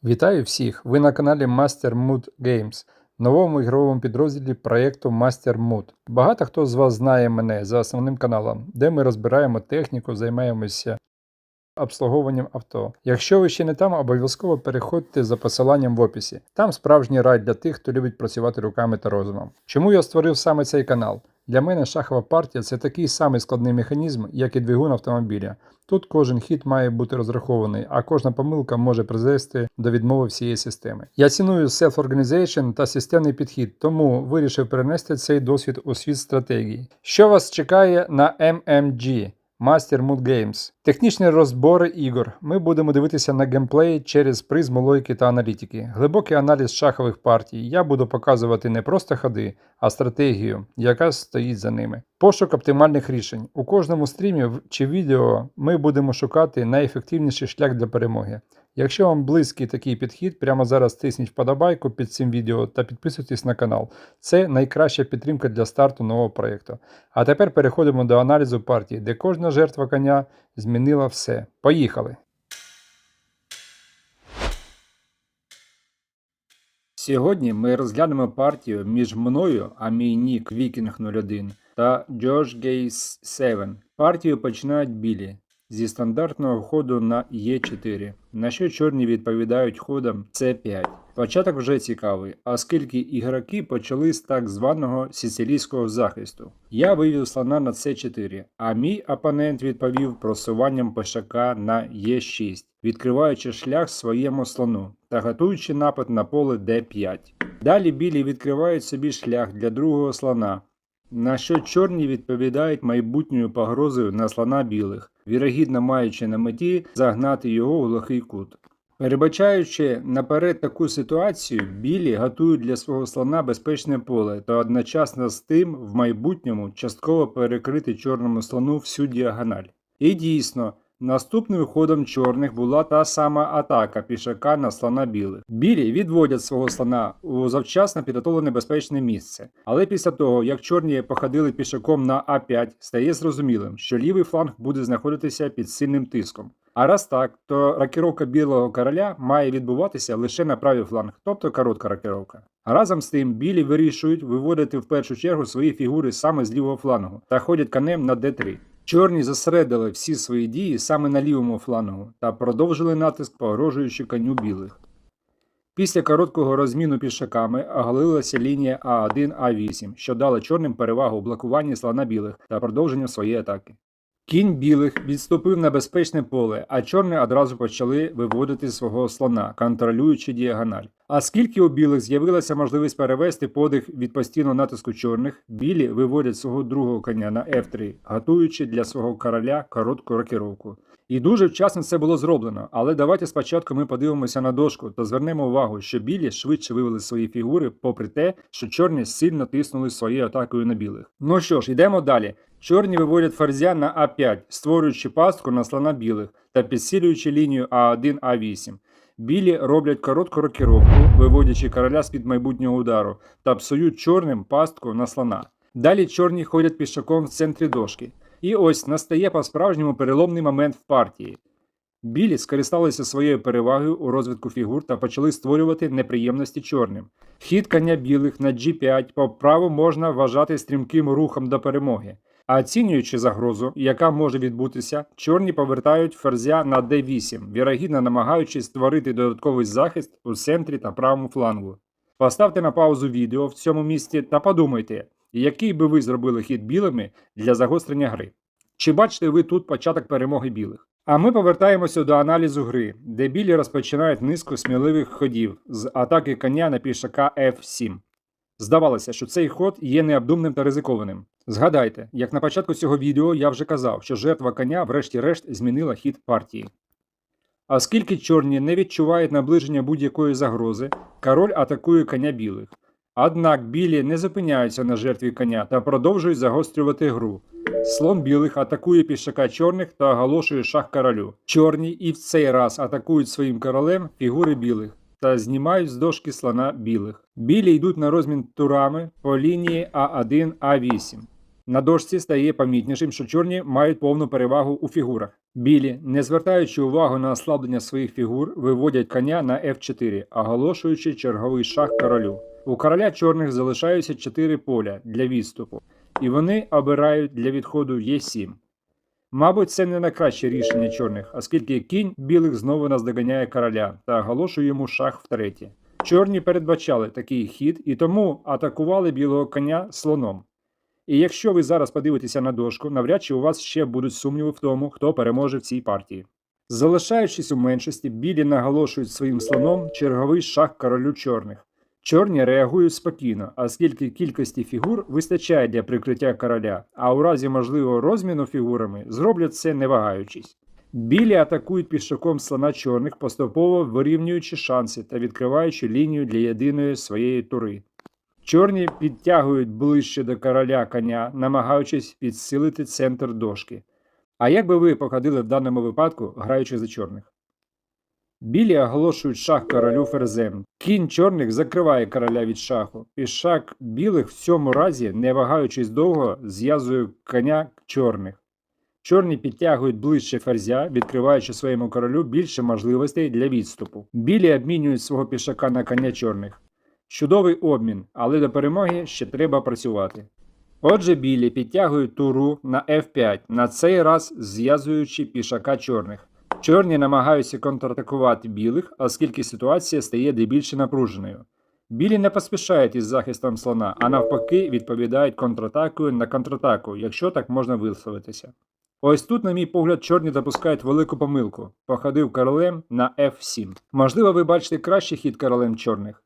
Вітаю всіх! Ви на каналі Master Mood Games, новому ігровому підрозділі проєкту Master Mood. Багато хто з вас знає мене за основним каналом, де ми розбираємо техніку, займаємося обслуговуванням авто. Якщо ви ще не там, обов'язково переходьте за посиланням в описі. Там справжній рай для тих, хто любить працювати руками та розумом. Чому я створив саме цей канал? Для мене шахова партія – це такий самий складний механізм, як і двигун автомобіля. Тут кожен хід має бути розрахований, а кожна помилка може призвести до відмови всієї системи. Я ціную self-organization та системний підхід, тому вирішив перенести цей досвід у світ стратегії. Що вас чекає на MMG? Master Mood Games. Технічні розбори ігор. Ми будемо дивитися на геймплей через призму логіки та аналітики. Глибокий аналіз шахових партій. Я буду показувати не просто ходи, а стратегію, яка стоїть за ними. Пошук оптимальних рішень. У кожному стрімі чи відео ми будемо шукати найефективніший шлях для перемоги. Якщо вам близький такий підхід, прямо зараз тисніть вподобайку під цим відео та підписуйтесь на канал. Це найкраща підтримка для старту нового проєкту. А тепер переходимо до аналізу партії, де кожна жертва коня змінила все. Поїхали! Сьогодні ми розглянемо партію між мною, а мій нік Viking01 та George Gaze 7. Партію починають білі зі стандартного ходу на Е4, на що чорні відповідають ходом С5. Початок вже цікавий, оскільки ігроки почали з так званого сицилійського захисту. Я вивів слона на С4, а мій опонент відповів просуванням пішака на Е6, відкриваючи шлях своєму слону та готуючи напад на поле Д5. Далі білі відкривають собі шлях для другого слона, на що чорні відповідають майбутньою погрозою на слона білих, вірогідно маючи на меті загнати його у глухий кут. Передбачаючи наперед таку ситуацію, білі готують для свого слона безпечне поле та одночасно з тим в майбутньому частково перекрити чорному слону всю діагональ. І дійсно, наступним ходом чорних була та сама атака пішака на слона білих. Білі відводять свого слона у завчасно підготовлене безпечне місце. Але після того, як чорні походили пішаком на А5, стає зрозумілим, що лівий фланг буде знаходитися під сильним тиском. А раз так, то рокіровка білого короля має відбуватися лише на правий фланг, тобто коротка рокіровка. А разом з тим білі вирішують виводити в першу чергу свої фігури саме з лівого флангу та ходять конем на Д3. Чорні зосередили всі свої дії саме на лівому флангу та продовжили натиск, погрожуючи коню білих. Після короткого розміну пішаками оголилася лінія А1-А8, що дала чорним перевагу у блокуванні слона білих та продовженню своєї атаки. Кінь білих відступив на безпечне поле, а чорні одразу почали виводити свого слона, контролюючи діагональ. А скільки у білих з'явилася можливість перевести подих від постійного натиску чорних, білі виводять свого другого коня на F3, готуючи для свого короля коротку рокіровку. І дуже вчасно це було зроблено, але давайте спочатку ми подивимося на дошку та звернемо увагу, що білі швидше вивели свої фігури, попри те, що чорні сильно тиснули своєю атакою на білих. Ну що ж, йдемо далі. Чорні виводять ферзя на А5, створюючи пастку на слона білих та підсилюючи лінію А1-А8. Білі роблять коротку рокіровку, виводячи короля з-під майбутнього удару, та псують чорним пастку на слона. Далі чорні ходять пішаком в центрі дошки. І ось настає по-справжньому переломний момент в партії. Білі скористалися своєю перевагою у розвитку фігур та почали створювати неприємності чорним. Хід коня білих на G5 по праву можна вважати стрімким рухом до перемоги. А оцінюючи загрозу, яка може відбутися, чорні повертають ферзя на D8, вірогідно намагаючись створити додатковий захист у центрі та правому флангу. Поставте на паузу відео в цьому місці та подумайте, який би ви зробили хід білими для загострення гри. Чи бачите ви тут початок перемоги білих? А ми повертаємося до аналізу гри, де білі розпочинають низку сміливих ходів з атаки коня на пішака F7. Здавалося, що цей ход є необдумним та ризикованим. Згадайте, як на початку цього відео я вже казав, що жертва коня врешті-решт змінила хід партії. Оскільки чорні не відчувають наближення будь-якої загрози, король атакує коня білих. Однак білі не зупиняються на жертві коня та продовжують загострювати гру. Слон білих атакує пішака чорних та оголошує шах королю. Чорні і в цей раз атакують своїм королем фігури білих та знімають з дошки слона білих. Білі йдуть на розмін турами по лінії А1-А8. На дошці стає помітнішим, що чорні мають повну перевагу у фігурах. Білі, не звертаючи увагу на ослаблення своїх фігур, виводять коня на F4, оголошуючи черговий шах королю. У короля чорних залишаються 4 поля для відступу, і вони обирають для відходу Е7. Мабуть, це не найкраще рішення чорних, оскільки кінь білих знову наздоганяє короля та оголошує йому шах втретє. Чорні передбачали такий хід і тому атакували білого коня слоном. І якщо ви зараз подивитеся на дошку, навряд чи у вас ще будуть сумніви в тому, хто переможе в цій партії. Залишаючись у меншості, білі наголошують своїм слоном черговий шах королю чорних. Чорні реагують спокійно, оскільки кількості фігур вистачає для прикриття короля, а у разі можливого розміну фігурами зроблять це не вагаючись. Білі атакують пішаком слона чорних, поступово вирівнюючи шанси та відкриваючи лінію для єдиної своєї тури. Чорні підтягують ближче до короля коня, намагаючись підсилити центр дошки. А як би ви походили в даному випадку, граючи за чорних? Білі оголошують шах королю ферзем. Кінь чорних закриває короля від шаху. Пішак білих в цьому разі, не вагаючись довго, зв'язує коня чорних. Чорні підтягують ближче ферзя, відкриваючи своєму королю більше можливостей для відступу. Білі обмінюють свого пішака на коня чорних. Чудовий обмін, але до перемоги ще треба працювати. Отже, білі підтягують туру на F5, на цей раз зв'язуючи пішака чорних. Чорні намагаються контратакувати білих, оскільки ситуація стає дебільше напруженою. Білі не поспішають із захистом слона, а навпаки відповідають контратакою на контратаку, якщо так можна висловитися. Ось тут, на мій погляд, чорні допускають велику помилку. Походив королем на F7. Можливо, ви бачите кращий хід королем чорних.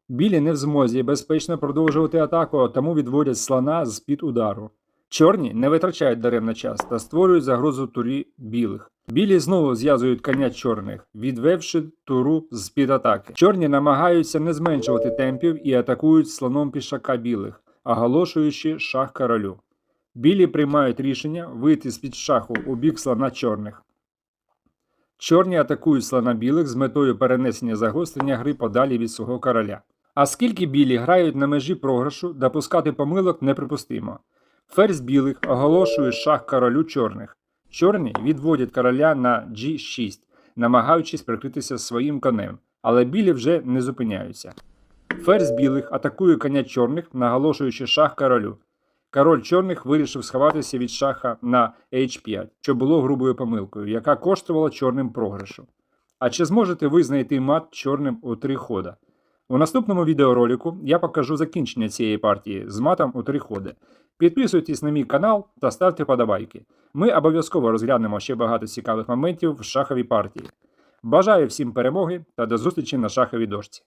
Білі не в змозі безпечно продовжувати атаку, тому відводять слона з-під удару. Чорні не витрачають даремно час та створюють загрозу турі білих. Білі знову зв'язують коня чорних, відвевши туру з-під атаки. Чорні намагаються не зменшувати темпів і атакують слоном пішака білих, оголошуючи шах королю. Білі приймають рішення вийти з-під шаху у бік слона чорних. Чорні атакують слона білих з метою перенесення загострення гри подалі від свого короля. А скільки білі грають на межі програшу, допускати помилок неприпустимо. Ферзь білих оголошує шах королю чорних. Чорні відводять короля на G6, намагаючись прикритися своїм конем, але білі вже не зупиняються. Ферзь білих атакує коня чорних, наголошуючи шах королю. Король чорних вирішив сховатися від шаха на H5, що було грубою помилкою, яка коштувала чорним програшу. А чи зможете ви знайти мат чорним у 3 хода? У наступному відеоролику я покажу закінчення цієї партії з матом у 3 ходи. Підписуйтесь на мій канал та ставте подобайки. Ми обов'язково розглянемо ще багато цікавих моментів в шаховій партії. Бажаю всім перемоги та до зустрічі на шаховій дошці.